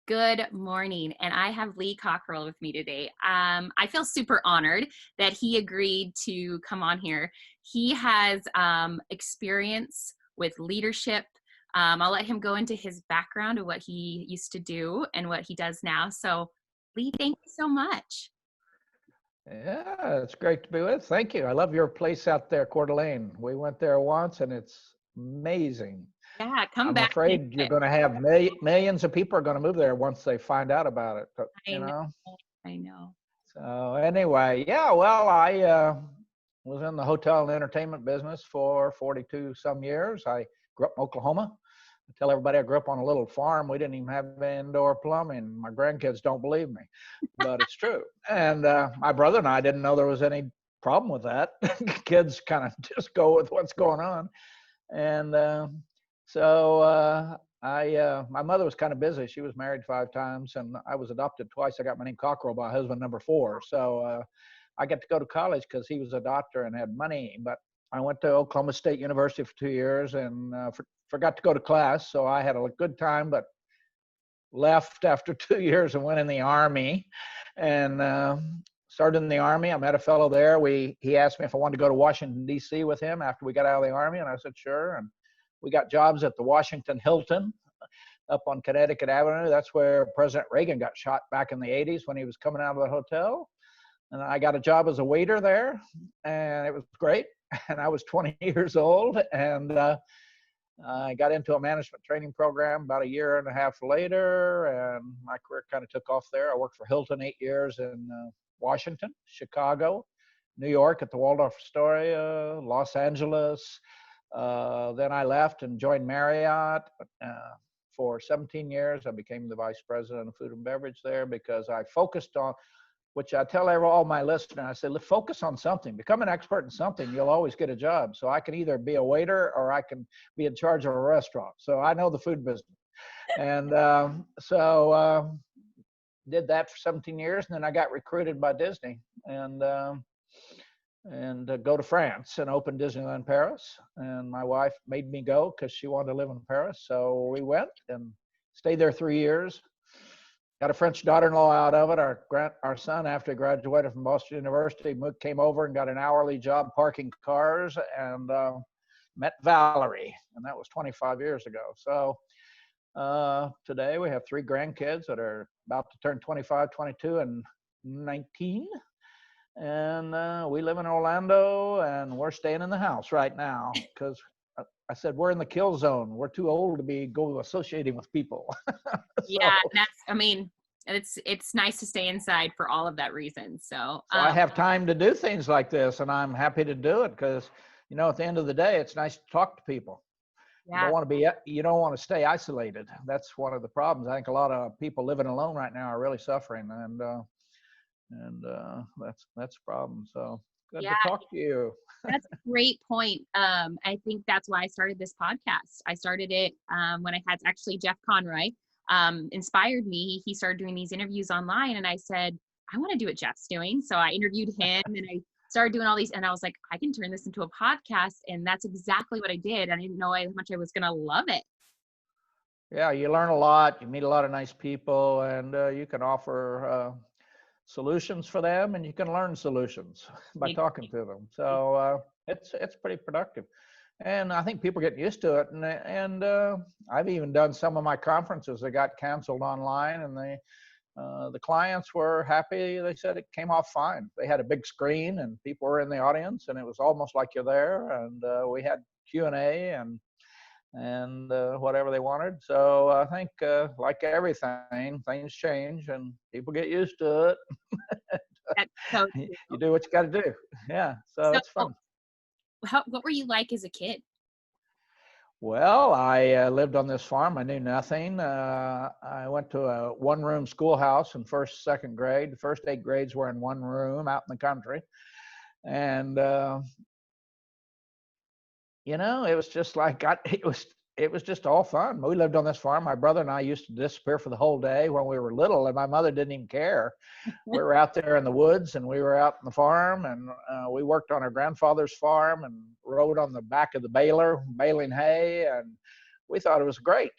Good morning. And I have Lee Cockerell with me today. I feel super honored that he agreed to come on here. He has experience with leadership. I'll let him go into his background of what he used to do and what he does now. So, Lee, thank you so much. Yeah, it's great to be with. Thank you. I love your place out there, Coeur d'Alene. We went there once and it's amazing. Yeah, come I'm back and afraid you're visit. going to have millions of people are going to move there once they find out about it, I you know. know? I know. So anyway, yeah, well, I was in the hotel and entertainment business for 42 some years. I grew up in Oklahoma. I tell everybody I grew up on a little farm. We didn't even have indoor plumbing. My grandkids don't believe me, but it's true. And my brother and I didn't know there was any problem with that. Kids kind of just go with what's going on. And my mother was kind of busy. She was married 5 times, and I was adopted twice. I got my name Cockerell by husband number 4. So I got to go to college because he was a doctor and had money. But I went to Oklahoma State University for 2 years and forgot to go to class. So I had a good time, but left after 2 years and went in the Army and started in the Army. I met a fellow there. He asked me if I wanted to go to Washington, D.C. with him after we got out of the Army, and I said, sure. And we got jobs at the Washington Hilton up on Connecticut Avenue. That's where President Reagan got shot back in the 80s when he was coming out of the hotel. And I got a job as a waiter there, and it was great. And I was 20 years old, and I got into a management training program about a year and a half later, and my career kind of took off there. I worked for Hilton 8 years in Washington, Chicago, New York at the Waldorf Astoria, Los Angeles. Then I left and joined Marriott. For 17 years, I became the vice president of food and beverage there because I focused on, which I tell all my listeners, I said, focus on something, become an expert in something, you'll always get a job. So I can either be a waiter or I can be in charge of a restaurant. So I know the food business. And did that for 17 years. And then I got recruited by Disney and go to France and open Disneyland Paris. And my wife made me go because she wanted to live in Paris. So we went and stayed there 3 years. Got a French daughter-in-law out of it. Our son, after he graduated from Boston University, came over and got an hourly job parking cars and met Valerie. And that was 25 years ago. So today we have 3 grandkids that are about to turn 25, 22, and 19. And we live in Orlando, and we're staying in the house right now because I said we're in the kill zone. We're too old to be associating with people. Yeah, it's nice to stay inside for all of that reason. So I have time to do things like this, and I'm happy to do it because, at the end of the day, it's nice to talk to people. yeah. You don't want to stay isolated. That's one of the problems. I think a lot of people living alone right now are really suffering, and that's a problem. So good to talk to you. That's a great point. I think that's why I started this podcast. I started it when I had actually Jeff Conroy inspired me. He started doing these interviews online, and I said, I want to do what Jeff's doing. So I interviewed him, and I started doing all these, and I was like, I can turn this into a podcast, and that's exactly what I did. I didn't know how much I was going to love it. Yeah, you learn a lot. You meet a lot of nice people, and you can offer solutions for them, and you can learn solutions by talking to them. So it's pretty productive, and I think people are getting used to it. And I've even done some of my conferences that got canceled online, and the clients were happy. They said it came off fine. They had a big screen, and people were in the audience, and it was almost like you're there. And we had Q&A and whatever they wanted. So I think like everything, things change and people get used to it. That's so You do what you got to do. Yeah. So it's fun. What were you like as a kid? Well, I lived on this farm. I knew nothing. I went to a one-room schoolhouse in first, second grade. The first 8 grades were in one room out in the country. And it was just like it was just all fun. We lived on this farm. My brother and I used to disappear for the whole day when we were little, and my mother didn't even care. We were out there in the woods, and we were out in the farm, and we worked on our grandfather's farm and rode on the back of the baler, baling hay, and we thought it was great.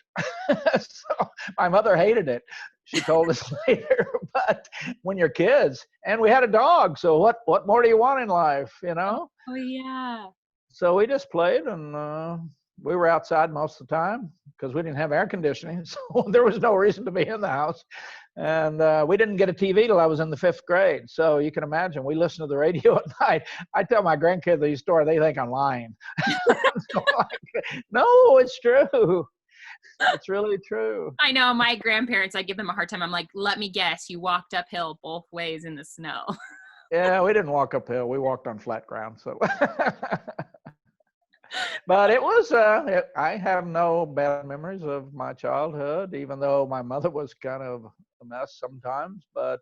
So my mother hated it. she told us later. But when you're kids, and we had a dog, so what more do you want in life, you know? Oh yeah. So we just played, and we were outside most of the time because we didn't have air conditioning, so there was no reason to be in the house. And we didn't get a TV till I was in the 5th grade. So you can imagine, we listened to the radio at night. I tell my grandkids these stories, they think I'm lying. So no, it's true. It's really true. I know my grandparents, I give them a hard time. I'm like, let me guess, you walked uphill both ways in the snow. Yeah, we didn't walk uphill. We walked on flat ground. So, but it was, I have no bad memories of my childhood, even though my mother was kind of a mess sometimes. But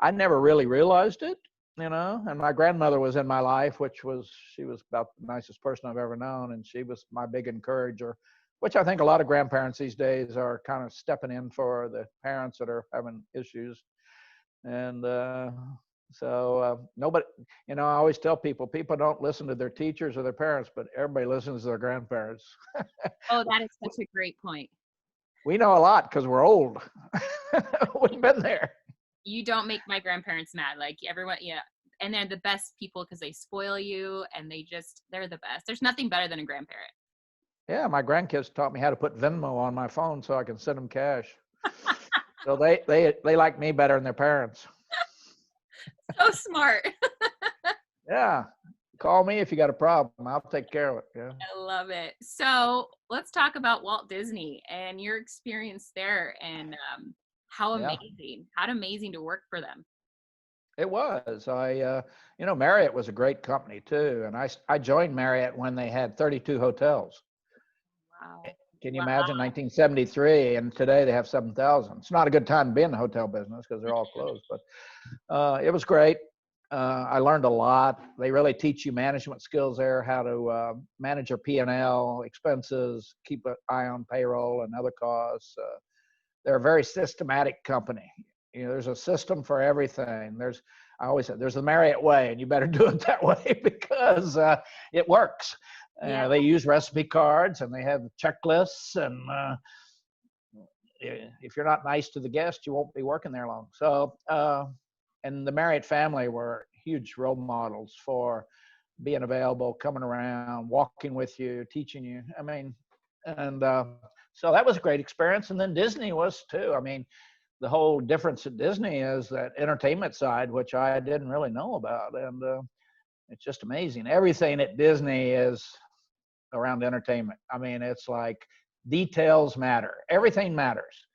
I never really realized it, you know. And my grandmother was in my life, she was about the nicest person I've ever known. And she was my big encourager, which I think a lot of grandparents these days are kind of stepping in for the parents that are having issues. And nobody, you know, I always tell people don't listen to their teachers or their parents, but everybody listens to their grandparents. Oh, that is such a great point. We know a lot because we're old. We've been there. You don't make my grandparents mad. Like everyone, yeah. And they're the best people because they spoil you and they're the best. There's nothing better than a grandparent. Yeah, my grandkids taught me how to put Venmo on my phone so I can send them cash. So they like me better than their parents. So smart. Yeah. Call me if you got a problem. I'll take care of it. Yeah. I love it. So let's talk about Walt Disney and your experience there and how amazing to work for them. It was. You know, Marriott was a great company too. And I joined Marriott when they had 32 hotels. Wow. Can you imagine 1973, and today they have 7,000. It's not a good time to be in the hotel business because they're all closed, but it was great. I learned a lot. They really teach you management skills there, how to manage your P&L, expenses, keep an eye on payroll and other costs. They're a very systematic company. You know, there's a system for everything. I always say there's the Marriott way, and you better do it that way because it works. Yeah. They use recipe cards and they have checklists, and if you're not nice to the guest, you won't be working there long. So, and the Marriott family were huge role models for being available, coming around, walking with you, teaching you. I mean, and so that was a great experience. And then Disney was too. I mean, the whole difference at Disney is that entertainment side, which I didn't really know about. And it's just amazing. Everything at Disney is around entertainment. I mean, it's like details matter. Everything matters.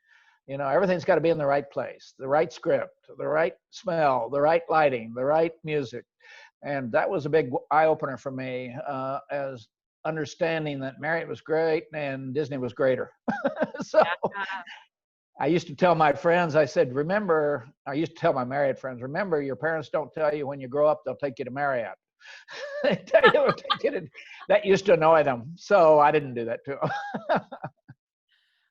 You know, everything's got to be in the right place, the right script, the right smell, the right lighting, the right music. And that was a big eye opener for me as understanding that Marriott was great and Disney was greater. So I used to tell my friends, I said, I used to tell my Marriott friends, remember, your parents don't tell you when you grow up, they'll take you to Marriott. They tell you that used to annoy them. So I didn't do that to them.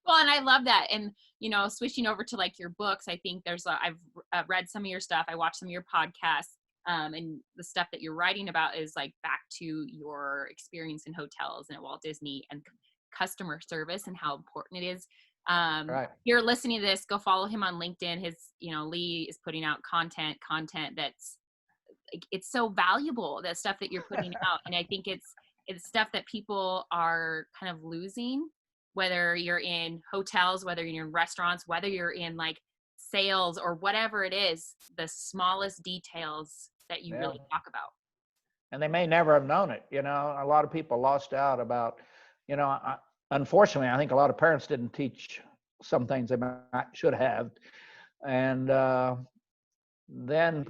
Well, and I love that. And, you know, switching over to like your books, I think I've read some of your stuff. I watched some of your podcasts, and the stuff that you're writing about is like back to your experience in hotels and at Walt Disney and customer service and how important it is. Right. You're listening to this, go follow him on LinkedIn. Lee is putting out content that's, it's so valuable, that stuff that you're putting out. And I think it's stuff that people are kind of losing, whether you're in hotels, whether you're in restaurants, whether you're in like sales or whatever it is, the smallest details that you really talk about. And they may never have known it. You know, a lot of people lost out about, you know, unfortunately, I think a lot of parents didn't teach some things they should have. And then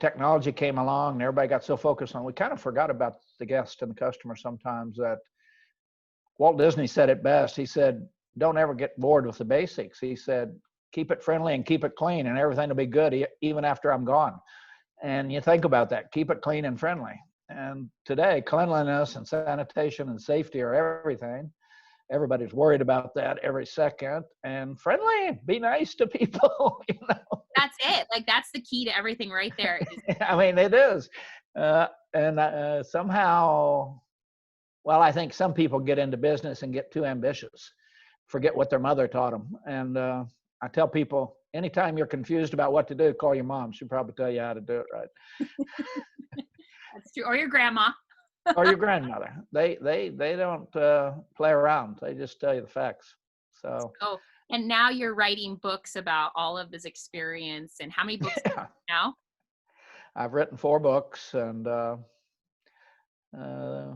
technology came along and everybody got so focused on, we kind of forgot about the guest and the customer sometimes. That Walt Disney said it best. He said, don't ever get bored with the basics. He said, keep it friendly and keep it clean and everything will be good even after I'm gone. And you think about that, keep it clean and friendly. And today, cleanliness and sanitation and safety are everything. Everybody's worried about that every second. And friendly, be nice to people. You know? That's it. Like, that's the key to everything right there. I mean, it is. Somehow, well, I think some people get into business and get too ambitious forget what their mother taught them. And I tell people, anytime you're confused about what to do, call your mom. She'll probably tell you how to do it right. That's true. Or your grandma. Or your grandmother. They don't play around. They just tell you the facts. So. Oh, and now you're writing books about all of this experience. And how many books Yeah. now? I've written 4 books, and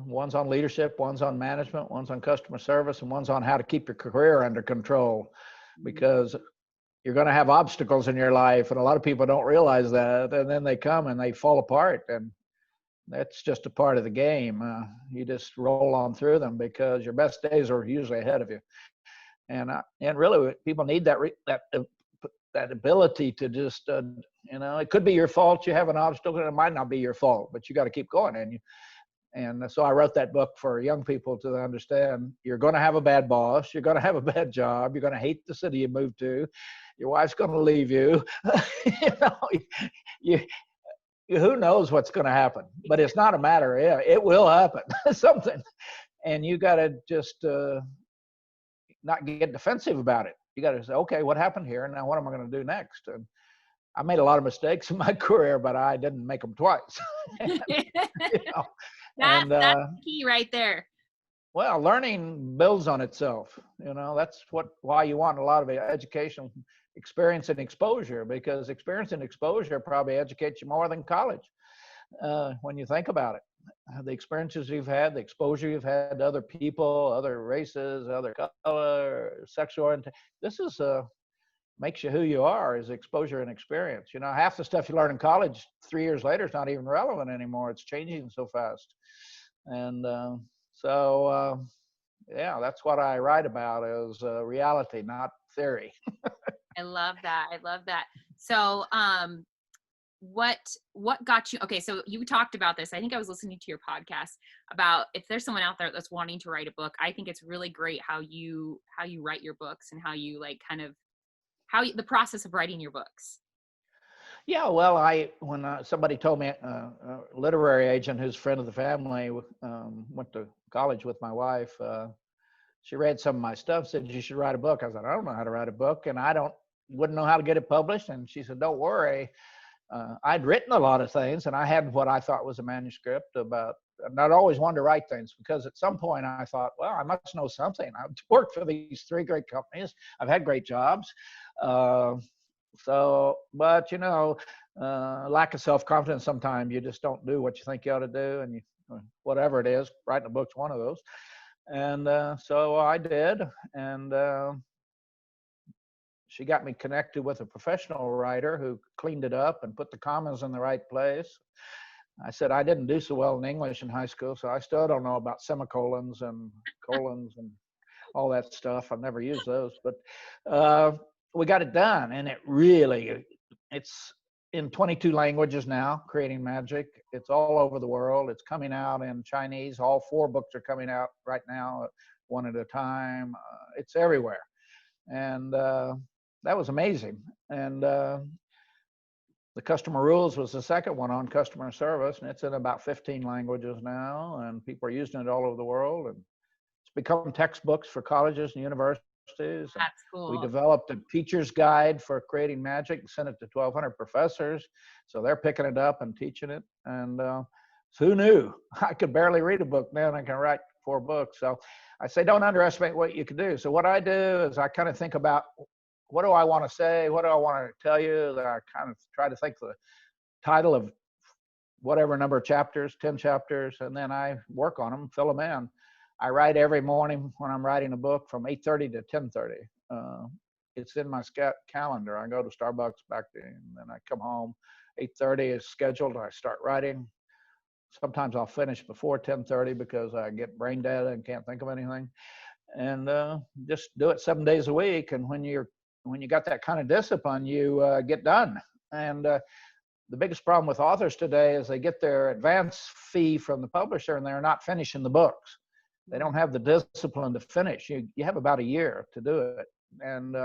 one's on leadership, one's on management, one's on customer service, and one's on how to keep your career under control, because you're going to have obstacles in your life, and a lot of people don't realize that, and then they come and they fall apart, and that's just a part of the game. You just roll on through them, because your best days are usually ahead of you. And really, people need that ability to just, it could be your fault. You have an obstacle, and it might not be your fault, but you got to keep going. And so I wrote that book for young people to understand you're going to have a bad boss. You're going to have a bad job. You're going to hate the city you moved to. Your wife's going to leave you. Who knows what's going to happen? But it's not a matter of, it will happen, something. And you got to just not get defensive about it. You got to say, okay, what happened here? And now what am I going to do next? And I made a lot of mistakes in my career, but I didn't make them twice. That's the key right there. Well, learning builds on itself. That's why you want a lot of education, experience and exposure, because experience and exposure probably educates you more than college when you think about it. The experiences you've had, the exposure you've had to other people, other races, other color, sexual orientation. This is makes you who you are, is exposure and experience. Half the stuff you learn in college 3 years later is not even relevant anymore. It's changing so fast. And that's what I write about, is reality, not theory. I love that. So, what got you? Okay, so you talked about this. I think I was listening to your podcast about, if there's someone out there that's wanting to write a book, I think it's really great how you write your books, and how you the process of writing your books. Yeah, well, when somebody told me, a literary agent who's a friend of the family, went to college with my wife, she read some of my stuff, said, you should write a book. I said, I don't know how to write a book, and wouldn't know how to get it published. And she said, don't worry. I'd written a lot of things, and I had what I thought was a manuscript and I'd always wanted to write things, because at some point I thought, well, I must know something. I've worked for these 3 great companies. I've had great jobs. But lack of self-confidence, sometimes you just don't do what you think you ought to do, and whatever it is, writing a book's one of those. And so I did, and she got me connected with a professional writer who cleaned it up and put the commas in the right place. I said I didn't do so well in English in high school, so I still don't know about semicolons and colons and all that stuff. I've never used those, but we got it done, and it's in 22 languages now, Creating Magic. It's all over the world. It's coming out in Chinese. All 4 books are coming out right now, one at a time. It's everywhere. And that was amazing. And The Customer Rules was the second one on customer service, and it's in about 15 languages now, and people are using it all over the world. And it's become textbooks for colleges and universities. That's cool. We developed a teacher's guide for Creating Magic, sent it to 1,200 professors, so they're picking it up and teaching it. And who knew? I could barely read a book now, and I can write 4 books. So I say, don't underestimate what you can do. So what I do is I kind of think about, what do I want to say? What do I want to tell you? That I kind of try to think the title of whatever number of chapters, 10 chapters, and then I work on them, fill them in. I write every morning when I'm writing a book from 8:30 to 10:30. It's in my calendar. I go to Starbucks back there, and then I come home. 8:30 is scheduled. I start writing. Sometimes I'll finish before 10:30 because I get brain dead and can't think of anything. And just do it 7 days a week. And when you got that kind of discipline, you get done. And the biggest problem with authors today is they get their advance fee from the publisher, and they're not finishing the books. They don't have the discipline to finish. You have about a year to do it. And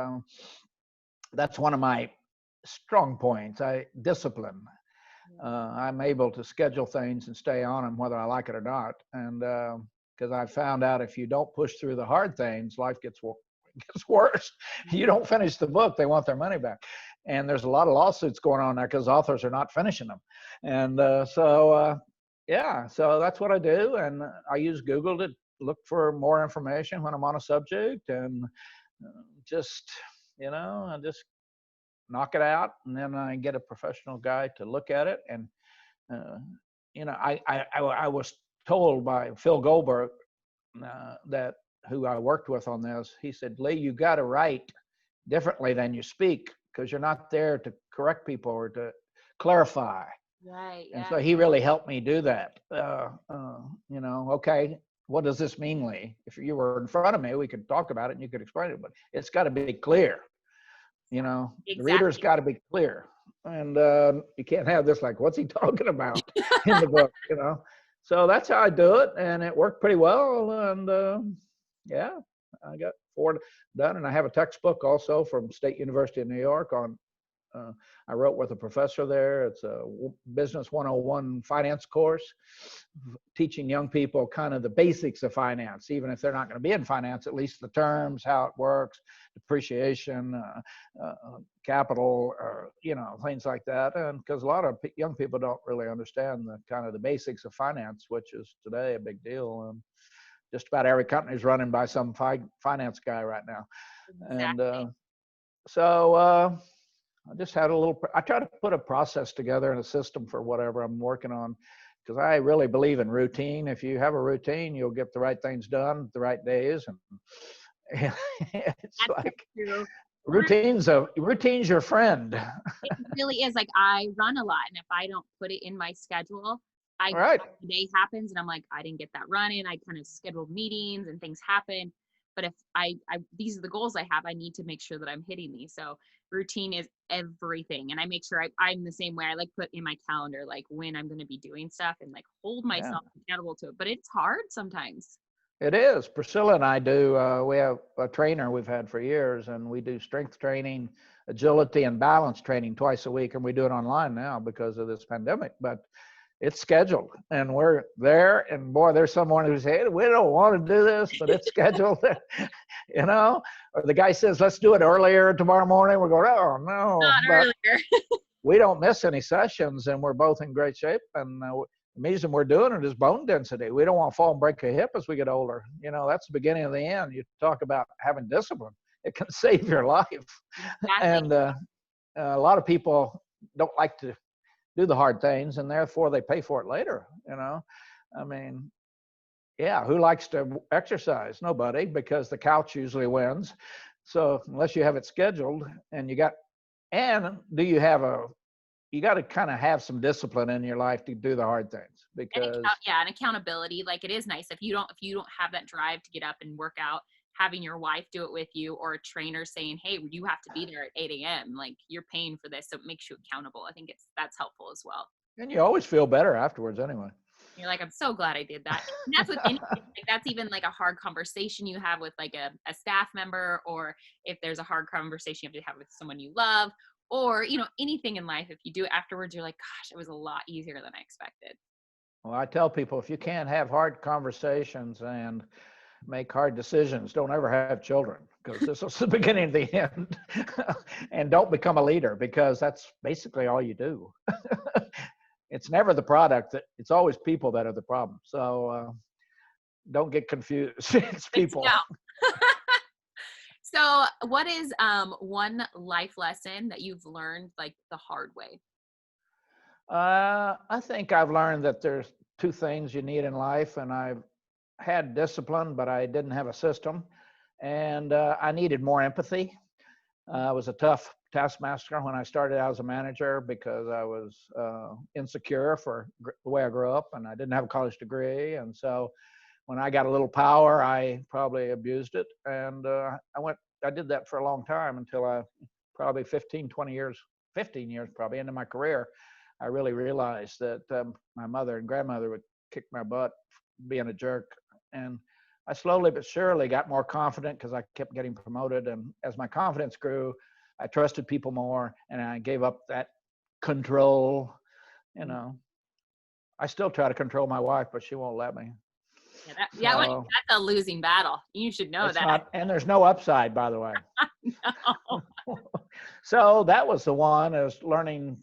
that's one of my strong points, discipline. I'm able to schedule things and stay on them whether I like it or not. And because I found out if you don't push through the hard things, life gets It gets worse. You don't finish the book, they want their money back. And there's a lot of lawsuits going on there because authors are not finishing them. And yeah, so that's what I do. And I use Google to look for more information when I'm on a subject, and just, I just knock it out, and then I get a professional guy to look at it. And uh, I was told by Phil Goldberg, that who I worked with on this. He said, Lee, you got to write differently than you speak, because you're not there to correct people or to clarify. Right. And Yeah. so he really helped me do that. Okay, what does this mean, Lee? If you were in front of me, we could talk about it and you could explain it, but it's got to be clear. The reader's got to be clear. And you can't have this like, what's he talking about in the book, So that's how I do it, and it worked pretty well. And yeah, I got 4 done, and I have a textbook also from State University of New York on. I wrote with a professor there. It's a Business 101 finance course, teaching young people kind of the basics of finance, even if they're not going to be in finance, at least the terms, how it works, depreciation, capital, things like that. And because a lot of young people don't really understand the kind of the basics of finance, which is today a big deal. And just about every company is running by some finance guy right now. Exactly. And so I just had I try to put a process together and a system for whatever I'm working on, because I really believe in routine. If you have a routine, you'll get the right things done the right days. And it's That's like true. routine's your friend. It really is. Like, I run a lot, and if I don't put it in my schedule, All right. the day happens and I'm like, I didn't get that run in. I kind of scheduled meetings and things happen. But if I these are the goals I have, I need to make sure that I'm hitting these. So routine is everything. And I make sure I'm the same way. I like put in my calendar, like when I'm going to be doing stuff, and like hold myself accountable to it. But it's hard sometimes. It is. Priscilla and I do, we have a trainer we've had for years, and we do strength training, agility, and balance training twice a week. And we do it online now because of this pandemic. But it's scheduled, and we're there. And boy, there's someone who says, hey, we don't want to do this, but it's scheduled, or the guy says, let's do it earlier tomorrow morning. We're going, oh no, not earlier. We don't miss any sessions, and we're both in great shape. And the reason we're doing it is bone density. We don't want to fall and break a hip as we get older. That's the beginning of the end. You talk about having discipline. It can save your life. Exactly. And a lot of people don't like to do the hard things, and therefore they pay for it later. I mean, yeah, who likes to exercise? Nobody, because the couch usually wins. So unless you have it scheduled, and do you got to kind of have some discipline in your life to do the hard things, because and accountability. Like, it is nice if you don't have that drive to get up and work out, having your wife do it with you, or a trainer saying, hey, you have to be there at 8 a.m. Like, you're paying for this, so it makes you accountable. I think that's helpful as well. And you always feel better afterwards anyway. You're like, I'm so glad I did that. And that's with anything. Like, that's even like a hard conversation you have with like a staff member, or if there's a hard conversation you have to have with someone you love, or, anything in life. If you do it afterwards, you're like, gosh, it was a lot easier than I expected. Well, I tell people, if you can't have hard conversations and make hard decisions, don't ever have children, because this is the beginning of the end. And don't become a leader, because that's basically all you do. It's never the product. It's always people that are the problem. So don't get confused. It's people. So what is one life lesson that you've learned like the hard way? I think I've learned that there's 2 things you need in life, and I've had discipline, but I didn't have a system, and I needed more empathy. I was a tough taskmaster when I started out as a manager, because I was insecure for the way I grew up, and I didn't have a college degree. And so when I got a little power, I probably abused it. And I did that for a long time, until I probably 15 years probably into my career, I really realized that my mother and grandmother would kick my butt being a jerk. And I slowly but surely got more confident, because I kept getting promoted. And as my confidence grew, I trusted people more, and I gave up that control. I still try to control my wife, but she won't let me. Yeah, So that's a losing battle. You should know it's that. not, and there's no upside, by the way. No. So that was the one, is learning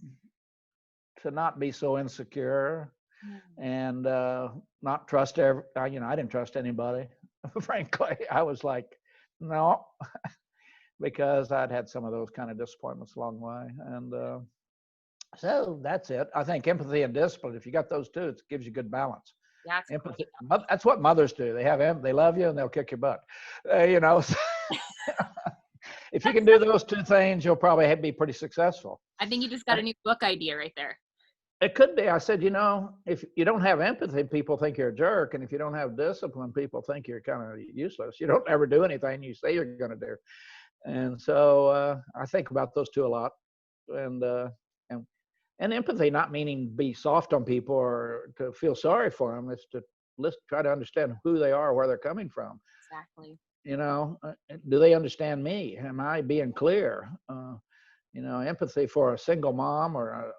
to not be so insecure and not trust I didn't trust anybody. Frankly, I was like, no, because I'd had some of those kind of disappointments along the way. And so that's it. I think empathy and discipline, if you got those two, it gives you good balance. Yeah, it's Empathy, great. that's what mothers do. They love you and they'll kick your butt. If you can do those two things, you'll probably be pretty successful. I think you just got a new book idea right there. It could be. I said, if you don't have empathy, people think you're a jerk. And if you don't have discipline, people think you're kind of useless. You don't ever do anything you say you're going to do. And so I think about those two a lot. And, uh, and, and empathy, not meaning be soft on people or to feel sorry for them. It's to try to understand who they are, where they're coming from. Exactly. Do they understand me? Am I being clear? Empathy for a single mom or a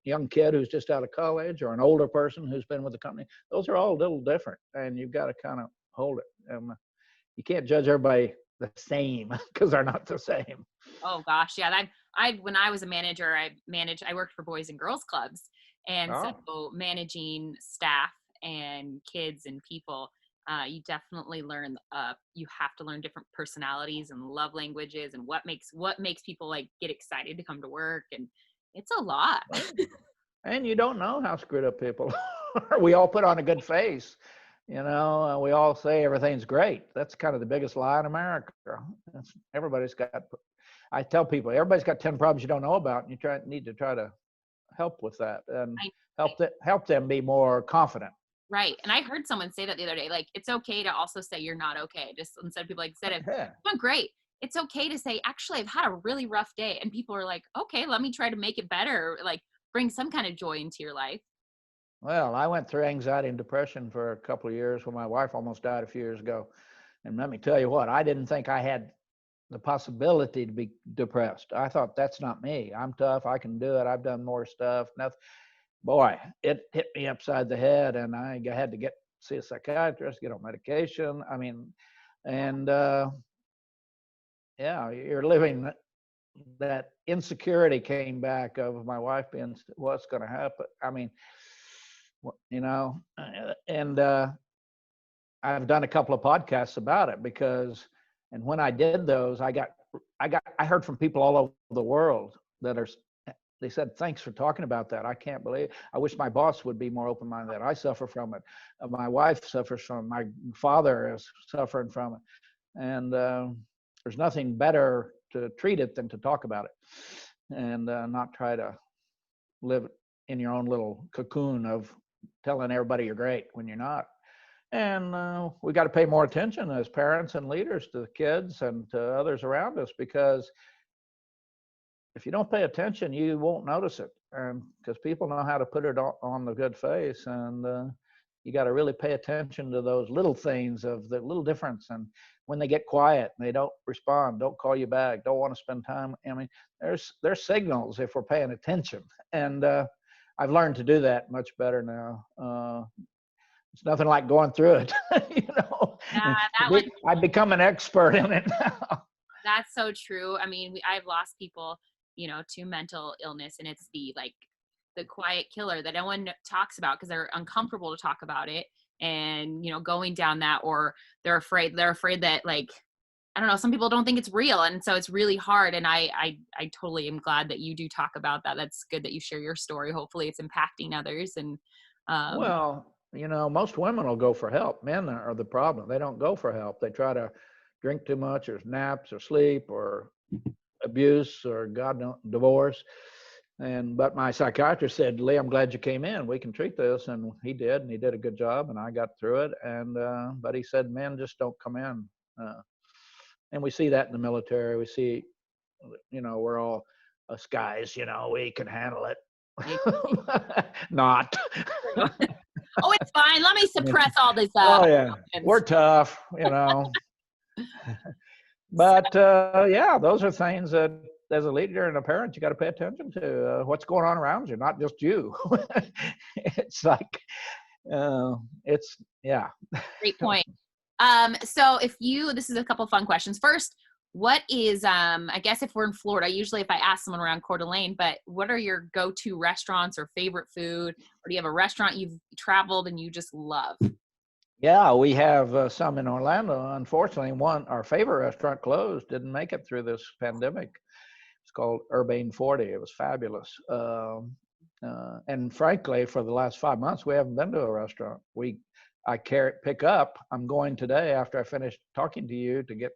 young kid who's just out of college or an older person who's been with the company. Those are all a little different, and you've got to kind of hold it. You can't judge everybody the same because they're not the same. Oh gosh, yeah. When I was a manager, I worked for boys and girls clubs, and so managing staff and kids and people, you definitely learn. You have to learn different personalities and love languages, and what makes people like get excited to come to work, and it's a lot. And you don't know how screwed up people are. We all put on a good face, we all say everything's great. That's kind of the biggest lie in America. I tell people, everybody's got 10 problems you don't know about, and you need to try to help with that and help them be more confident. Right. And I heard someone say that the other day, like, it's okay to also say you're not okay. Just instead of people like said, it doing great. It's okay to say, actually, I've had a really rough day. And people are like, okay, let me try to make it better. Like, bring some kind of joy into your life. Well, I went through anxiety and depression for a couple of years when my wife almost died a few years ago. And let me tell you what, I didn't think I had the possibility to be depressed. I thought, that's not me. I'm tough. I can do it. I've done more stuff. Nothing. Boy, it hit me upside the head, and I had to see a psychiatrist, get on medication. You're living, that insecurity came back of my wife being, what's going to happen? And I've done a couple of podcasts about it and when I did those, I heard from people all over the world they said, thanks for talking about that. I can't believe, I wish my boss would be more open-minded. I suffer from it. My wife suffers from it. My father is suffering from it. And there's nothing better to treat it than to talk about it and not try to live in your own little cocoon of telling everybody you're great when you're not. And we got to pay more attention as parents and leaders to the kids and to others around us, because if you don't pay attention, you won't notice it. And because people know how to put it on the good face, and you got to really pay attention to those little things of the little difference. And when they get quiet and they don't respond, don't call you back, don't want to spend time. There's signals if we're paying attention. And I've learned to do that much better now. It's nothing like going through it, I've become an expert in it now. That's so true. I've lost people, to mental illness, and it's the quiet killer that no one talks about because they're uncomfortable to talk about it, and going down that, or they're afraid that, like, I don't know, some people don't think it's real, and so it's really hard. And I totally am glad that you do talk about that. That's good that you share your story. Hopefully it's impacting others. And well, most women will go for help. Men are the problem. They don't go for help. They try to drink too much, or naps, or sleep, or abuse, or divorce. But my psychiatrist said, Lee, I'm glad you came in. We can treat this. And he did a good job, and I got through it. But he said, men just don't come in. And we see that in the military. We see, we're all us guys, we can handle it. Not. Oh, it's fine. Let me suppress all this. Oh yeah, we're tough, But those are things that, as a leader and a parent, you got to pay attention to what's going on around you, not just you. It's like It's, yeah. Great point. So this is a couple fun questions. First, what is, I guess if we're in Florida, usually if I ask someone around Coeur d'Alene, but what are your go-to restaurants or favorite food? Or do you have a restaurant you've traveled and you just love? Yeah, we have some in Orlando. Unfortunately, our favorite restaurant closed, didn't make it through this pandemic. It's called Urbane 40. It was fabulous. And frankly, for the last 5 months, we haven't been to a restaurant. Pick up. I'm going today after I finish talking to you to get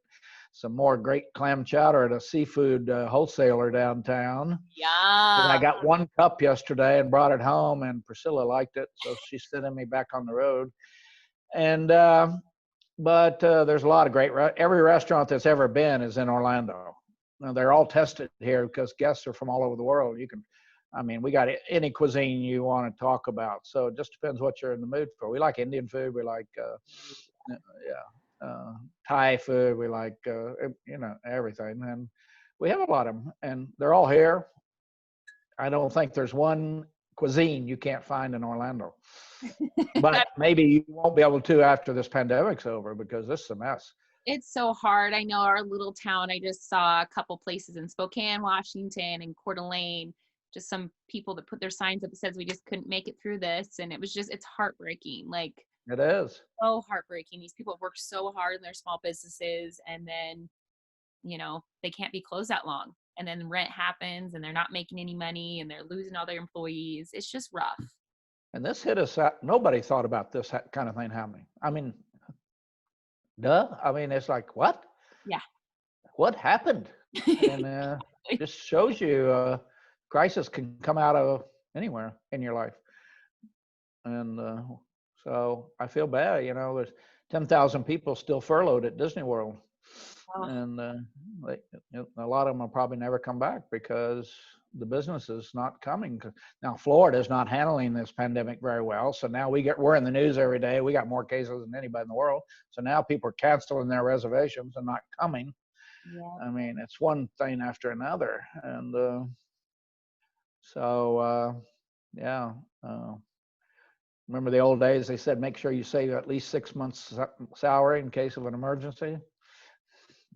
some more great clam chowder at a seafood wholesaler downtown. Yeah. I got one cup yesterday and brought it home, and Priscilla liked it, so she's sending me back on the road. And but there's a lot of great. Every restaurant that's ever been is in Orlando. Now, they're all tested here because guests are from all over the world. We got any cuisine you want to talk about. So it just depends what you're in the mood for. We like Indian food. We like, Thai food. We like, everything. And we have a lot of them, and they're all here. I don't think there's one cuisine you can't find in Orlando. But maybe you won't be able to after this pandemic's over, because this is a mess. It's so hard. I know our little town, I just saw a couple places in Spokane, Washington, and Coeur d'Alene, just some people that put their signs up that says we just couldn't make it through this. And it's heartbreaking. Like, it is so heartbreaking. These people have worked so hard in their small businesses, and then, they can't be closed that long. And then rent happens and they're not making any money and they're losing all their employees. It's just rough. And this hit us. Nobody thought about this kind of thing happening. It's like, what? Yeah. What happened? And just shows you crisis can come out of anywhere in your life. And so I feel bad. There's 10,000 people still furloughed at Disney World. Oh. And a lot of them will probably never come back because the business is not coming. Now, Florida is not handling this pandemic very well. So now we're in the news every day. We got more cases than anybody in the world. So now people are canceling their reservations and not coming. Yeah. It's one thing after another. And remember the old days, they said, make sure you save at least 6 months' salary in case of an emergency.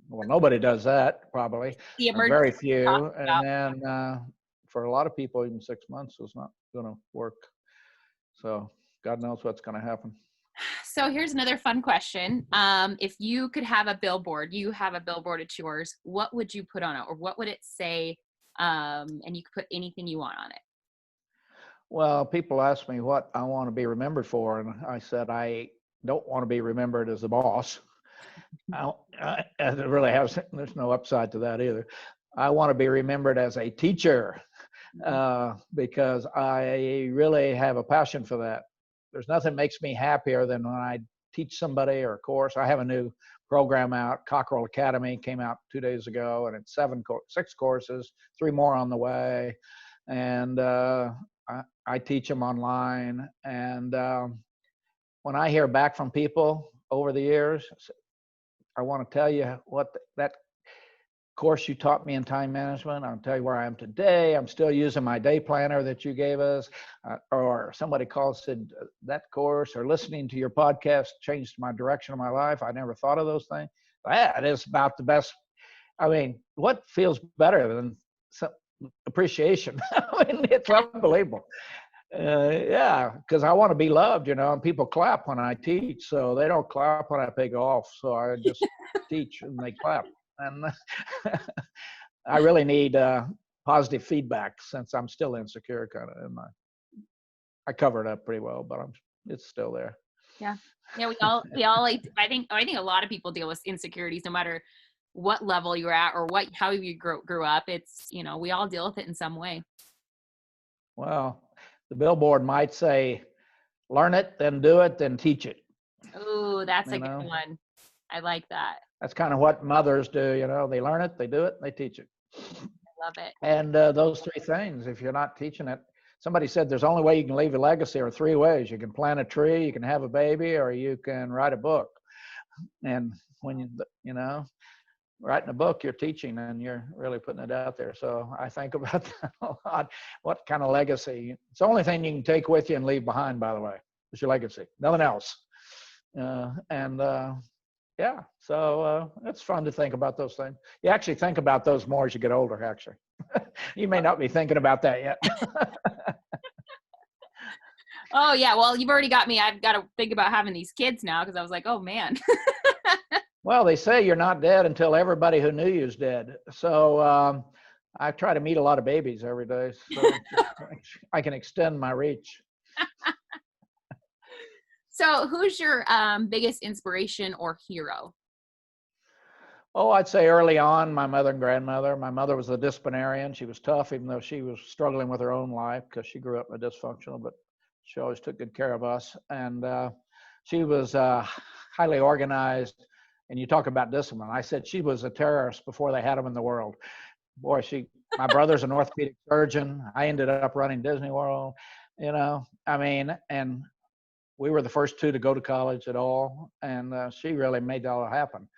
Well, nobody does that, probably. Very few. And then for a lot of people, even 6 months is not going to work. So God knows what's going to happen. So here's another fun question. If you could have a billboard, it's yours, what would you put on it? Or what would it say? And you could put anything you want on it. Well, people ask me what I want to be remembered for. And I said, I don't want to be remembered as the boss. There's no upside to that either. I want to be remembered as a teacher because I really have a passion for that. There's nothing makes me happier than when I teach somebody or a course. I have a new program out, Cockerell Academy, came out 2 days ago, and it's 6 courses, 3 more on the way. And I teach them online. And when I hear back from people over the years, I want to tell you what that course you taught me in time management. I'll tell you where I am today. I'm still using my day planner that you gave us. Or somebody called, said that course or listening to your podcast changed my direction of my life. I never thought of those things. That is about the best. What feels better than some appreciation? It's unbelievable. Because I want to be loved, and people clap when I teach, so they don't clap when I take off. So I just teach and they clap. And I really need positive feedback since I'm still insecure, kind of. And I cover it up pretty well, but it's still there. Yeah. We all I think a lot of people deal with insecurities, no matter what level you're at or how you grew up. It's, we all deal with it in some way. Well, the billboard might say, learn it, then do it, then teach it. Oh, that's a good one. I like that. That's kind of what mothers do, they learn it, they do it, they teach it. I love it. And those 3 things, if you're not teaching it, somebody said there's only way you can leave a legacy are 3 ways. You can plant a tree, you can have a baby, or you can write a book. And when writing a book, you're teaching and you're really putting it out there. So I think about that a lot. What kind of legacy? It's the only thing you can take with you and leave behind, by the way. It's your legacy, nothing else. Yeah, so it's fun to think about those things. You actually think about those more as you get older, actually. You may not be thinking about that yet. Oh yeah, well, you've already got me. I've got to think about having these kids now because I was like, oh man. Well, they say you're not dead until everybody who knew you is dead. So I try to meet a lot of babies every day, so I can extend my reach. So who's your biggest inspiration or hero? Oh, I'd say early on, my mother and grandmother. My mother was a disciplinarian. She was tough, even though she was struggling with her own life because she grew up in a dysfunctional, but she always took good care of us. And she was highly organized. And you talk about discipline. I said she was a terrorist before they had them in the world. Boy, my brother's an orthopedic surgeon. I ended up running Disney World, and we were the first two to go to college at all. And she really made that all happen.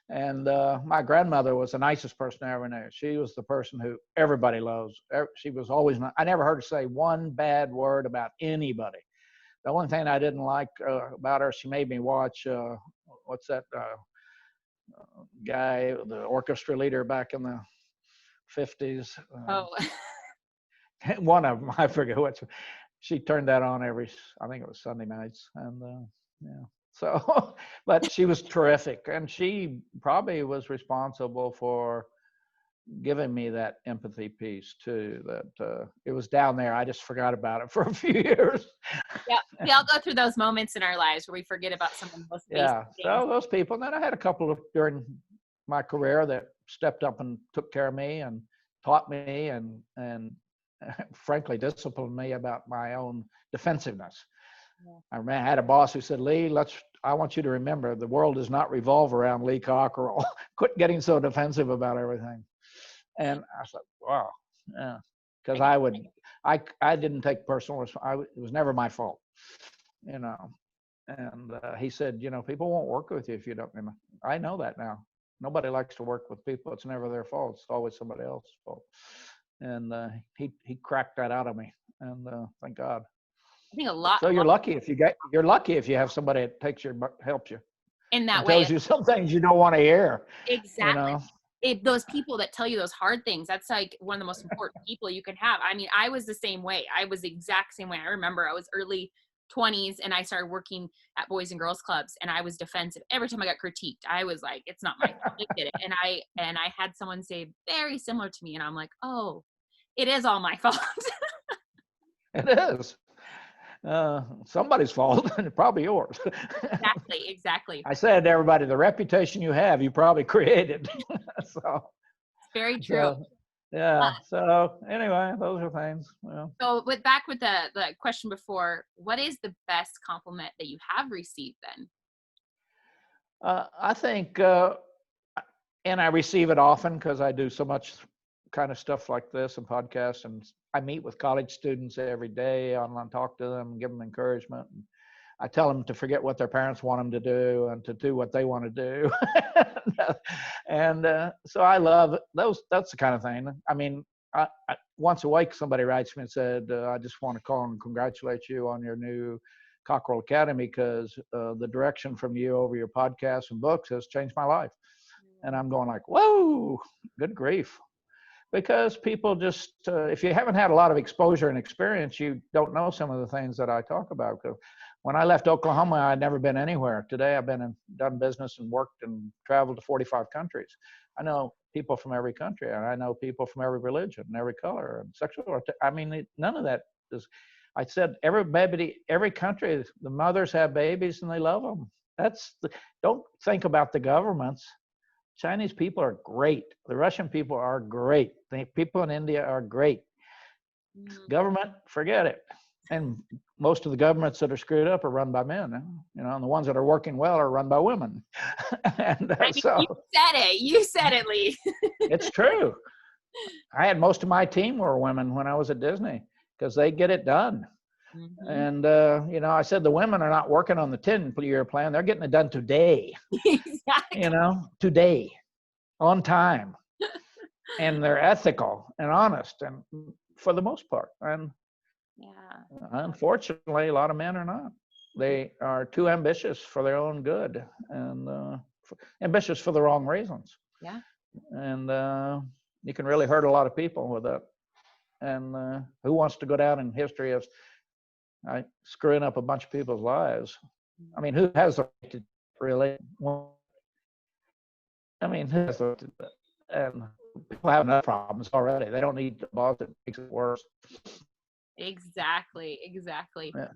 And my grandmother was the nicest person I ever knew. She was the person who everybody loves. She was always, I never heard her say one bad word about anybody. The only thing I didn't like about her, she made me watch, what's that guy, the orchestra leader back in the 50s. Oh, One of them, I forget which. She turned that on I think it was Sunday nights. And yeah. So, but she was terrific. And she probably was responsible for giving me that empathy piece too, that it was down there. I just forgot about it for a few years. yeah. We all go through those moments in our lives where we forget about some of the most basic Yeah. things. So those people, and then I had a couple of during my career that stepped up and took care of me and taught me and frankly disciplined me about my own defensiveness. Yeah. I had a boss who said, Lee, I want you to remember the world does not revolve around Lee Cockerell. Quit getting so defensive about everything. And I said, wow, yeah, because I didn't take personal responsibility. It was never my fault, you know. And he said, people won't work with you if you don't. And I know that now. Nobody likes to work with people. It's never their fault. It's always somebody else's fault. And he cracked that out of me. And thank God. I think a lot. So you're lucky if you have somebody that helps you in that and way. tells you some things you don't want to hear. Exactly. If those people that tell you those hard things, that's like one of the most important people you can have. I mean, I was the same way. I was the exact same way. I remember I was early 20s and I started working at Boys and Girls Clubs and I was defensive. Every time I got critiqued, I was like, it's not my fault. I did it. And I had someone say very similar to me and I'm like, oh, it is all my fault. It is. Somebody's fault, and probably yours. Exactly. I said to everybody, the reputation you have, you probably created. So it's very true. Yeah. So anyway, those are things. Well. So back with the question before, what is the best compliment that you have received then? I think, and I receive it often because I do so much kind of stuff like this and podcasts, and I meet with college students every day. I talk to them, give them encouragement. And I tell them to forget what their parents want them to do and to do what they want to do. And so I love those. That's the kind of thing. I mean, once a week, somebody writes me and said, I just want to call and congratulate you on your new Cockerell Academy because the direction from you over your podcasts and books has changed my life. And I'm going like, whoa, good grief. Because people just, if you haven't had a lot of exposure and experience, you don't know some of the things that I talk about. When I left Oklahoma, I'd never been anywhere. Today, I've done business and worked and traveled to 45 countries. I know people from every country, and I know people from every religion and every color and sexual. I mean, none of that is. I said every country, the mothers have babies and they love them. Don't think about the governments. Chinese people are great. The Russian people are great. The people in India are great. Government, forget it. And most of the governments that are screwed up are run by men, and the ones that are working well are run by women. And so you said it, Lee. It's true. I had most of my team were women when I was at Disney because they get it done. Mm-hmm. And, I said the women are not working on the 10-year plan. They're getting it done today. Exactly. Today, on time. And they're ethical and honest, and for the most part. And unfortunately, a lot of men are not. they are too ambitious for their own good, and ambitious for the wrong reasons. Yeah. And you can really hurt a lot of people with that. And who wants to go down in history as screwing up a bunch of people's lives? I mean, who has the right to really? I mean, who has the right to do that? And people have enough problems already. They don't need the boss that makes it worse. Exactly. Yeah.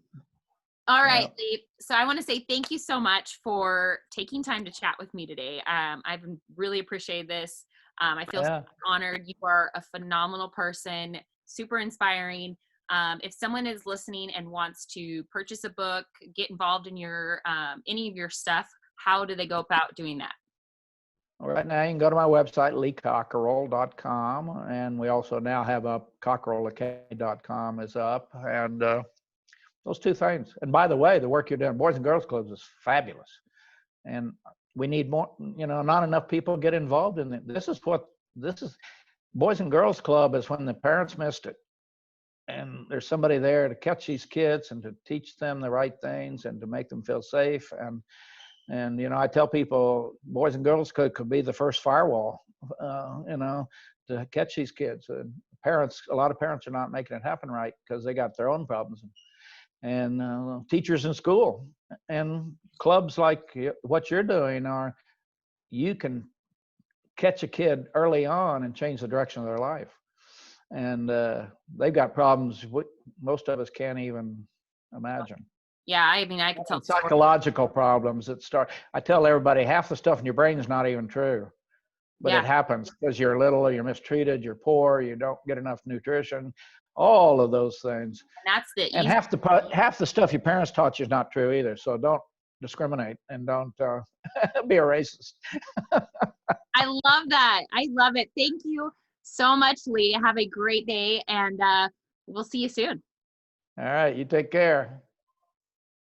All right, Lee. So I want to say thank you so much for taking time to chat with me today. I've really appreciated this. I feel so honored. You are a phenomenal person, super inspiring. If someone is listening and wants to purchase a book, get involved in your any of your stuff, how do they go about doing that? Right now, you can go to my website, leecockerell.com, and we also now have up cockerellacademy.com is up, and those two things. And by the way, the work you're doing, Boys and Girls Clubs, is fabulous, and we need more. Not enough people get involved in it. This is Boys and Girls Club is when the parents missed it, and there's somebody there to catch these kids and to teach them the right things and to make them feel safe. And I tell people, Boys and Girls could be the first firewall, to catch these kids. And a lot of parents are not making it happen right because they got their own problems. And teachers in school and clubs like what you're doing you can catch a kid early on and change the direction of their life. And they've got problems most of us can't even imagine. Yeah, I mean, I can tell psychological problems that start. I tell everybody half the stuff in your brain is not even true, but it happens because you're little, or you're mistreated, you're poor, you don't get enough nutrition, all of those things. And that's the and half the stuff your parents taught you is not true either. So don't discriminate and don't be a racist. I love that. I love it. Thank you so much, Lee. Have a great day, and we'll see you soon. All right, you take care.